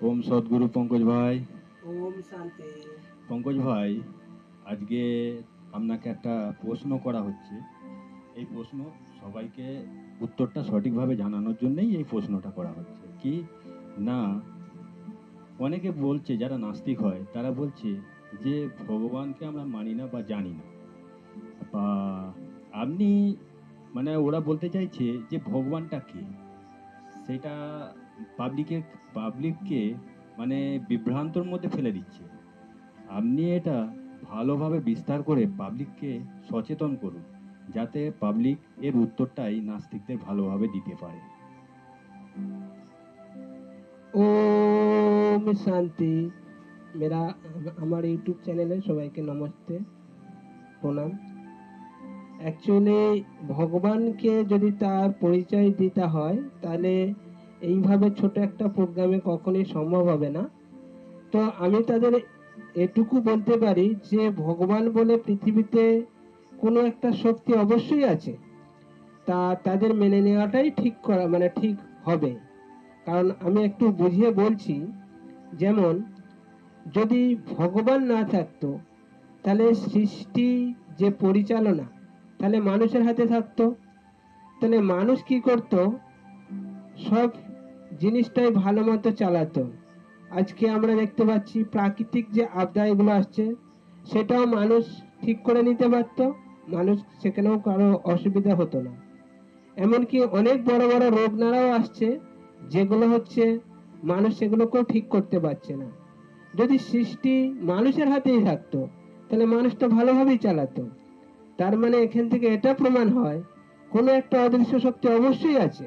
ওম সদ্গুরু পঙ্কজ ভাই। ওম শান্তি। পঙ্কজ ভাই, আজকে আপনাকে একটা প্রশ্ন করা হচ্ছে। এই প্রশ্ন সবাইকে উত্তরটা সঠিকভাবে জানানোর জন্যই এই প্রশ্নটা করা হচ্ছে। কি না, অনেকে বলছে, যারা নাস্তিক হয় তারা বলছে যে ভগবানকে আমরা মানি না বা জানি না, বা আপনি মানে ওরা বলতে চাইছে যে ভগবানটা কে, সেটা পাবলিকের পাবলিককে মানে বিভ্রান্তর মধ্যে ফেলে দিচ্ছে। আপনি এটা ভালোভাবে বিস্তার করে পাবলিককে সচেতন করুন, যাতে পাবলিক এর উত্তরটাই নাস্তিকদের ভালোভাবে দিতে পারে। ওম শান্তি। मेरा আমার ইউটিউব চ্যানেলে সবাইকে নমস্তে, প্রণাম। অ্যাকচুয়ালি ভগবানকে যদি তার পরিচয় দিতে হয় তাহলে এইভাবে ছোট একটা প্রোগ্রামে কখনোই সম্ভব হবে না। তো আমি তাদের এটুকু বলতে পারি যে ভগবান বলে পৃথিবীতে কোনো একটা শক্তি অবশ্যই আছে, তা তাদের মেনে নেওয়াটাই ঠিক করা মানে ঠিক হবে। কারণ আমি একটু বুঝিয়ে বলছি, যেমন যদি ভগবান না থাকতো তাহলে সৃষ্টি যে পরিচালনা তাহলে মানুষের হাতে থাকতো। তাহলে মানুষ কি করত, সব জিনিসটাই ভালো মতো চালাতো। আজকে আমরা দেখতে পাচ্ছি প্রাকৃতিক যে আপদা এগুলো আসছে সেটাও মানুষ ঠিক করে নিতে পারতো, মানুষ সেখানেও কারো অসুবিধা হতো না। এমনকি অনেক বড় বড় রোগ নাড়াও আসছে যেগুলো হচ্ছে মানুষ সেগুলোকেও ঠিক করতে পারছে না। যদি সৃষ্টি মানুষের হাতেই থাকতো তাহলে মানুষ তো ভালোভাবেই চালাতো। তার মানে এখান থেকে এটা প্রমাণ হয় কোনো একটা অদৃশ্য শক্তি অবশ্যই আছে।